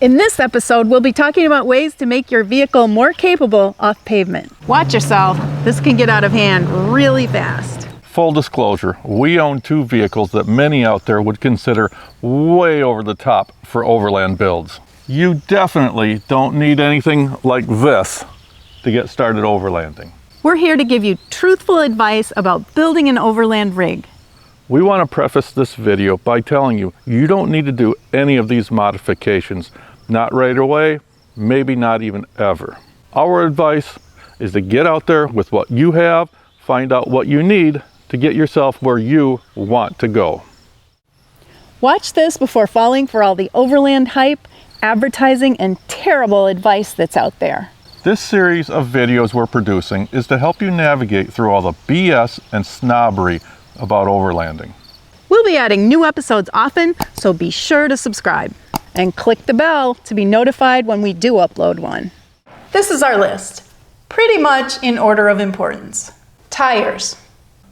In this episode, we'll be talking about ways to make your vehicle more capable off pavement. Watch yourself. This can get out of hand really fast. Full disclosure, we own two vehicles that many out there would consider way over the top for overland builds. You definitely don't need anything like this to get started overlanding. We're here to give you truthful advice about building an overland rig. We want to preface this video by telling you, you don't need to do any of these modifications. Not right away, maybe not even ever. Our advice is to get out there with what you have, find out what you need to get yourself where you want to go. Watch this before falling for all the overland hype, advertising, and terrible advice that's out there. This series of videos we're producing is to help you navigate through all the BS and snobbery about overlanding. We'll be adding new episodes often, so be sure to subscribe and click the bell to be notified when we do upload one. This is our list, pretty much in order of importance. Tires.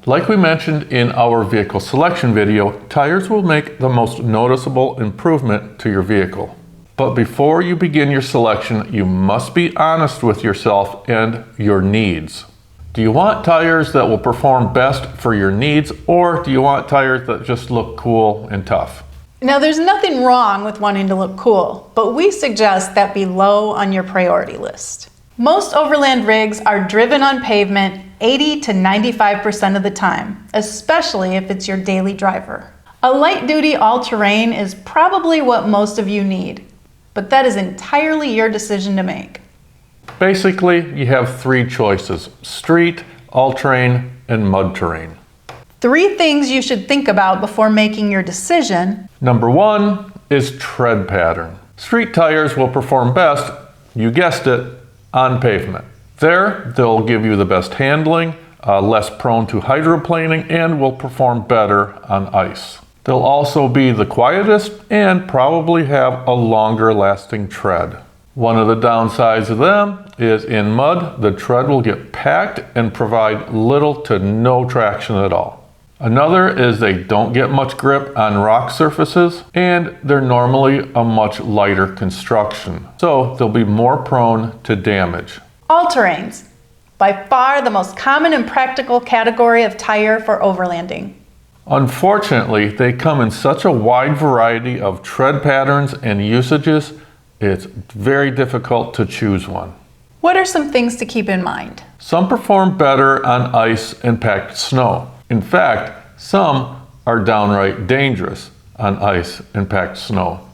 Like we mentioned in our vehicle selection video, tires will make the most noticeable improvement to your vehicle. But before you begin your selection, you must be honest with yourself and your needs. Do you want tires that will perform best for your needs, or do you want tires that just look cool and tough? Now, there's nothing wrong with wanting to look cool, but we suggest that be low on your priority list. Most overland rigs are driven on pavement 80 to 95% of the time, especially if it's your daily driver. A light-duty all-terrain is probably what most of you need, but that is entirely your decision to make. Basically, you have three choices: street, all-terrain, and mud terrain. Three things you should think about before making your decision. Number one is tread pattern. Street tires will perform best, you guessed it, on pavement. There, they'll give you the best handling, less prone to hydroplaning, and will perform better on ice. They'll also be the quietest and probably have a longer lasting tread. One of the downsides of them is in mud, the tread will get packed and provide little to no traction at all. Another is they don't get much grip on rock surfaces, and they're normally a much lighter construction, so they'll be more prone to damage. All-terrains, by far the most common and practical category of tire for overlanding. Unfortunately, they come in such a wide variety of tread patterns and usages, it's very difficult to choose one. What are some things to keep in mind? Some perform better on ice and packed snow. In fact, some are downright dangerous on ice and packed snow.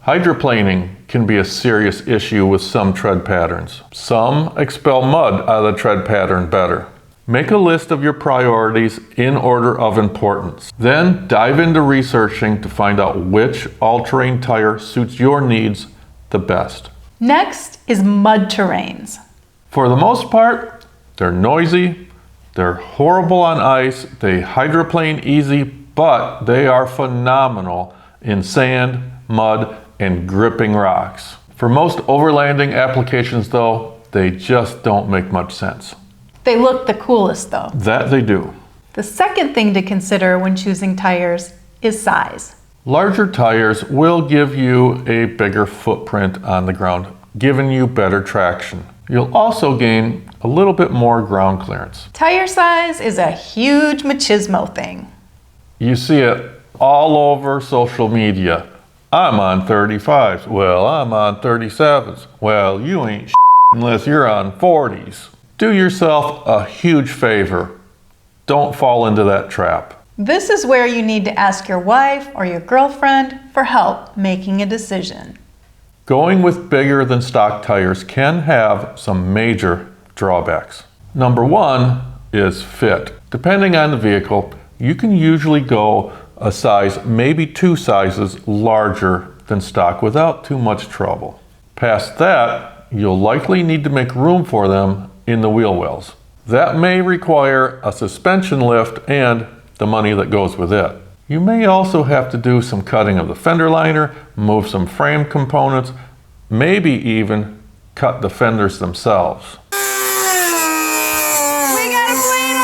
Hydroplaning can be a serious issue with some tread patterns. Some expel mud out of the tread pattern better. Make a list of your priorities in order of importance. Then dive into researching to find out which all-terrain tire suits your needs the best. Next is mud terrains. For the most part, they're noisy, they're horrible on ice, they hydroplane easy, but they are phenomenal in sand, mud, and gripping rocks. For most overlanding applications though, they just don't make much sense. They look the coolest though. That they do. The second thing to consider when choosing tires is size. Larger tires will give you a bigger footprint on the ground, giving you better traction. You'll also gain a little bit more ground clearance. Tire size is a huge machismo thing. You see it all over social media. I'm on 35s. Well, I'm on 37s. Well, you ain't unless you're on 40s. Do yourself a huge favor. Don't fall into that trap. This is where you need to ask your wife or your girlfriend for help making a decision. Going with bigger than stock tires can have some major drawbacks. Number one is fit. Depending on the vehicle, you can usually go a size, maybe two sizes larger than stock without too much trouble. Past that, you'll likely need to make room for them in the wheel wells. That may require a suspension lift and the money that goes with it. You may also have to do some cutting of the fender liner, move some frame components, maybe even cut the fenders themselves. We gotta clean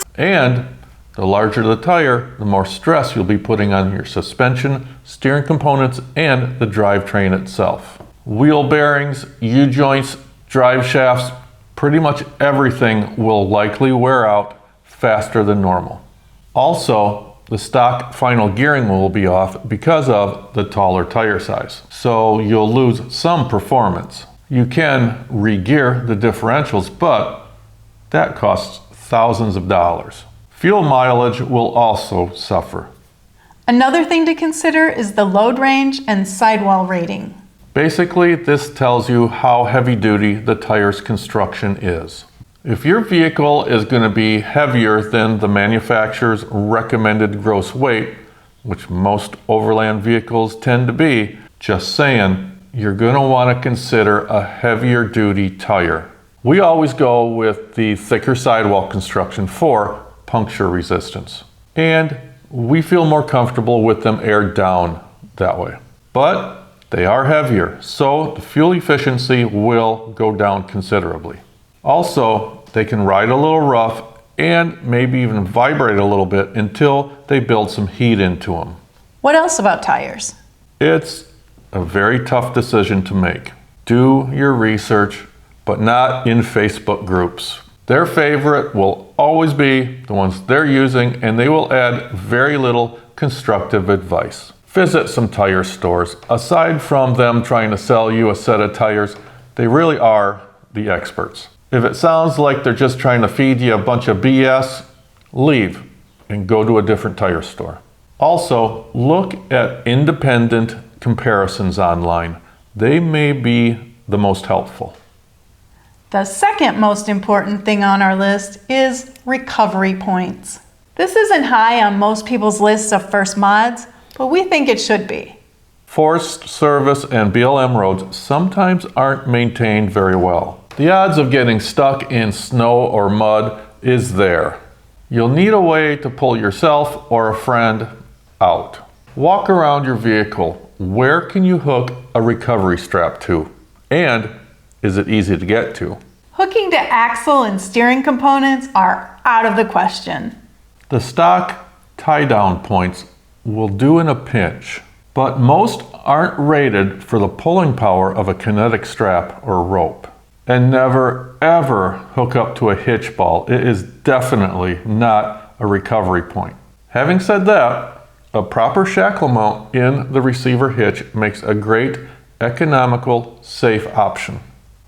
it! And The larger the tire, the more stress you'll be putting on your suspension, steering components, and the drivetrain itself. Wheel bearings, U-joints, drive shafts, pretty much everything will likely wear out faster than normal. Also, the stock final gearing will be off because of the taller tire size, so you'll lose some performance. You can re-gear the differentials, but that costs thousands of dollars. Fuel mileage will also suffer. Another thing to consider is the load range and sidewall rating. Basically, this tells you how heavy duty the tire's construction is. If your vehicle is going to be heavier than the manufacturer's recommended gross weight, which most Overland vehicles tend to be, just saying, you're going to want to consider a heavier duty tire. We always go with the thicker sidewall construction for puncture resistance, and we feel more comfortable with them aired down that way. But they are heavier, so the fuel efficiency will go down considerably. Also, they can ride a little rough and maybe even vibrate a little bit until they build some heat into them. What else about tires? It's a very tough decision to make. Do your research, but not in Facebook groups. Their favorite will always be the ones they're using, and they will add very little constructive advice. Visit some tire stores. Aside from them trying to sell you a set of tires, they really are the experts. If it sounds like they're just trying to feed you a bunch of BS, leave and go to a different tire store. Also, look at independent comparisons online. They may be the most helpful. The second most important thing on our list is recovery points. This isn't high on most people's lists of first mods, but we think it should be. Forced service and BLM roads sometimes aren't maintained very well. The odds of getting stuck in snow or mud is there. You'll need a way to pull yourself or a friend out. Walk around your vehicle. Where can you hook a recovery strap to? And is it easy to get to? Hooking to axle and steering components are out of the question. The stock tie-down points will do in a pinch, but most aren't rated for the pulling power of a kinetic strap or rope. And never ever hook up to a hitch ball. It is definitely not a recovery point. Having said that, a proper shackle mount in the receiver hitch makes a great economical, safe option.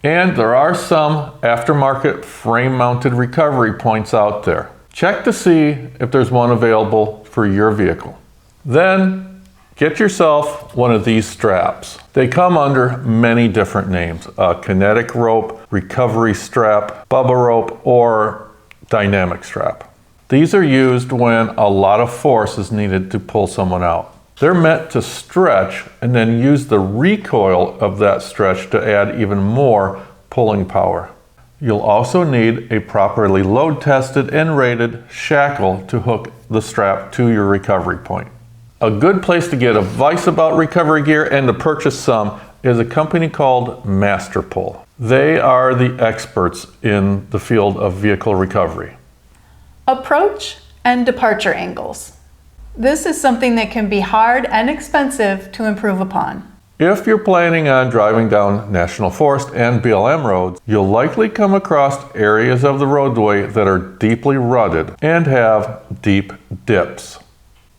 And there are some aftermarket frame-mounted recovery points out there. Check to see if there's one available for your vehicle. Then get yourself one of these straps. They come under many different names: a kinetic rope, recovery strap, bubba rope, or dynamic strap. These are used when a lot of force is needed to pull someone out. They're meant to stretch and then use the recoil of that stretch to add even more pulling power. You'll also need a properly load tested and rated shackle to hook the strap to your recovery point. A good place to get advice about recovery gear and to purchase some is a company called Masterpull. They are the experts in the field of vehicle recovery. Approach and departure angles. This is something that can be hard and expensive to improve upon. If you're planning on driving down National Forest and BLM roads, you'll likely come across areas of the roadway that are deeply rutted and have deep dips.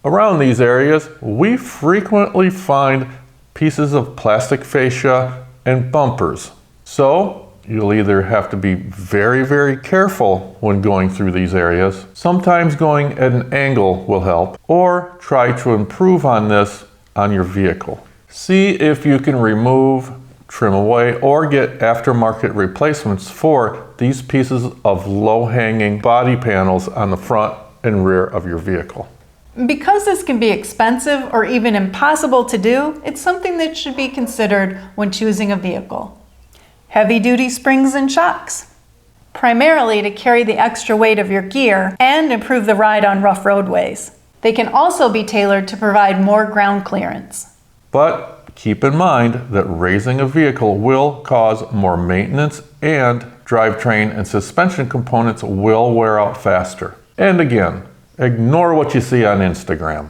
Around these areas, we frequently find pieces of plastic fascia and bumpers. So, you'll either have to be very, very careful when going through these areas. Sometimes going at an angle will help, or try to improve on this on your vehicle. See if you can remove, trim away, or get aftermarket replacements for these pieces of low-hanging body panels on the front and rear of your vehicle. Because this can be expensive or even impossible to do, it's something that should be considered when choosing a vehicle. Heavy-duty springs and shocks, primarily to carry the extra weight of your gear and improve the ride on rough roadways. They can also be tailored to provide more ground clearance. But keep in mind that raising a vehicle will cause more maintenance, and drivetrain and suspension components will wear out faster. And again, Ignore what you see on Instagram.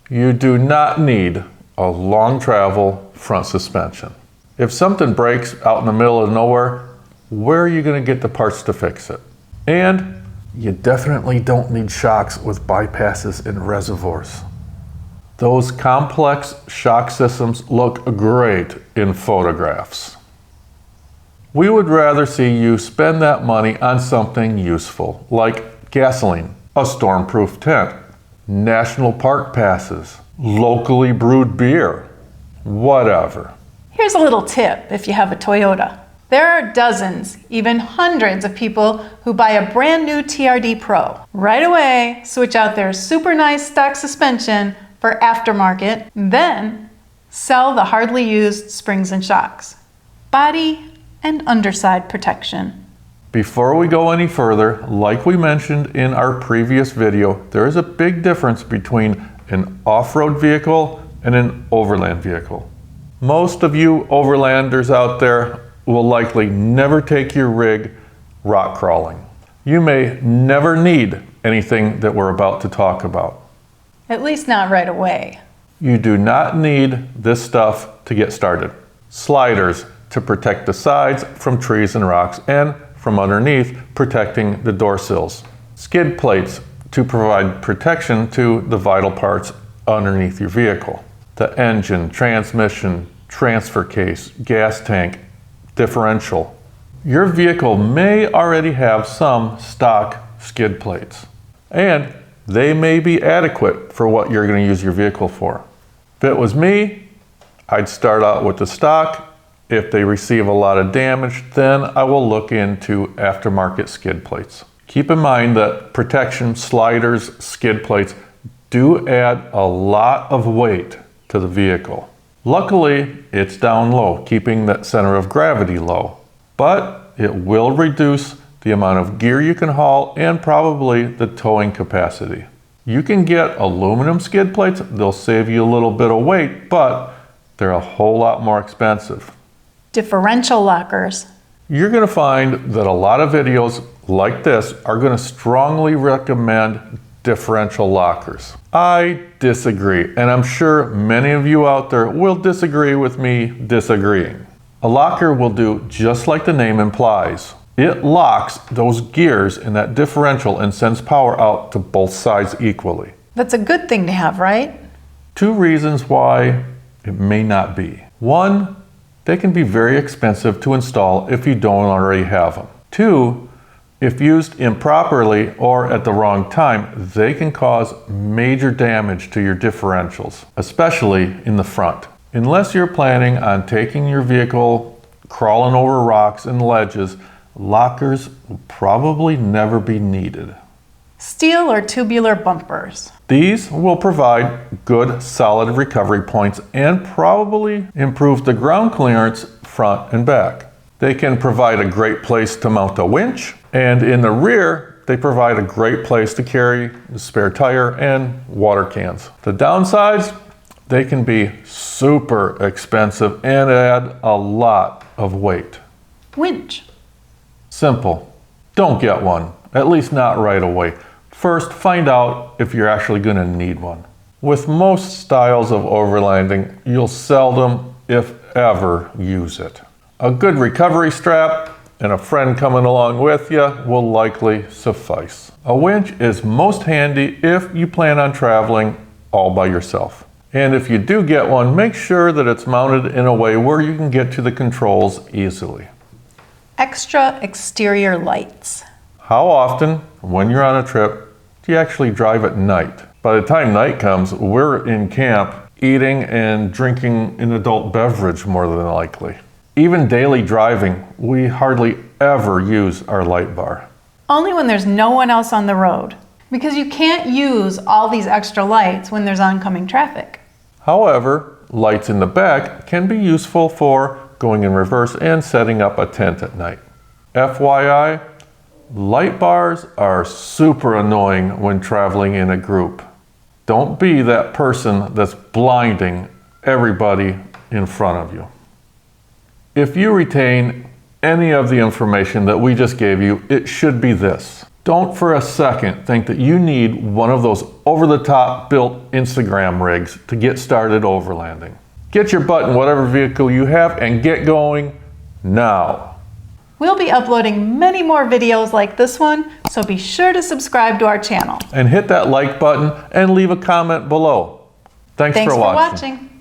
You do not need a long travel front suspension. If something breaks out in the middle of nowhere, where are you going to get the parts to fix it? And you definitely don't need shocks with bypasses and reservoirs. Those complex shock systems look great in photographs. We would rather see you spend that money on something useful, like gasoline, a stormproof tent, national park passes, locally brewed beer, whatever. Here's a little tip if you have a Toyota. There are dozens, even hundreds of people who buy a brand new TRD Pro. Right away, switch out their super nice stock suspension for aftermarket, then sell the hardly used springs and shocks. Body and underside protection. Before we go any further, like we mentioned in our previous video, there is a big difference between an off-road vehicle and an overland vehicle. Most of you overlanders out there will likely never take your rig rock crawling. You may never need anything that we're about to talk about. At least not right away. You do not need this stuff to get started. Sliders to protect the sides from trees and rocks, and from underneath protecting the door sills. Skid plates to provide protection to the vital parts underneath your vehicle. The engine, transmission, transfer case, gas tank, differential. Your vehicle may already have some stock skid plates, and they may be adequate for what you're going to use your vehicle for. If it was me, I'd start out with the stock. If they receive a lot of damage, then I will look into aftermarket skid plates. Keep in mind that protection, sliders, skid plates do add a lot of weight to the vehicle. Luckily, it's down low, keeping that center of gravity low, but it will reduce the amount of gear you can haul and probably the towing capacity. You can get aluminum skid plates. They'll save you a little bit of weight, but they're a whole lot more expensive. Differential lockers. You're going to find that a lot of videos like this are going to strongly recommend differential lockers. I disagree, and I'm sure many of you out there will disagree with me disagreeing. A locker will do just like the name implies. It locks those gears in that differential and sends power out to both sides equally. That's a good thing to have, right? Two reasons why it may not be. One, they can be very expensive to install if you don't already have them. Two, if used improperly or at the wrong time, they can cause major damage to your differentials, especially in the front. Unless you're planning on taking your vehicle crawling over rocks and ledges, lockers will probably never be needed. Steel or tubular bumpers. These will provide good, solid recovery points and probably improve the ground clearance front and back. They can provide a great place to mount a winch, and in the rear, they provide a great place to carry the spare tire and water cans. The downsides, they can be super expensive and add a lot of weight. Winch. Simple. Don't get one, at least not right away. First, find out if you're actually going to need one. With most styles of overlanding, you'll seldom, if ever, use it. A good recovery strap and a friend coming along with you will likely suffice. A winch is most handy if you plan on traveling all by yourself. And if you do get one, make sure that it's mounted in a way where you can get to the controls easily. Extra exterior lights. How often, when you're on a trip, do you actually drive at night? By the time night comes, we're in camp eating and drinking an adult beverage more than likely. Even daily driving, we hardly ever use our light bar. Only when there's no one else on the road, because you can't use all these extra lights when there's oncoming traffic. However, lights in the back can be useful for going in reverse and setting up a tent at night. FYI, light bars are super annoying when traveling in a group. Don't be that person that's blinding everybody in front of you. If you retain any of the information that we just gave you, it should be this. Don't for a second think that you need one of those over-the-top built Instagram rigs to get started overlanding. Get your butt in whatever vehicle you have and get going now. We'll be uploading many more videos like this one, so be sure to subscribe to our channel. And hit that like button and leave a comment below. Thanks for watching.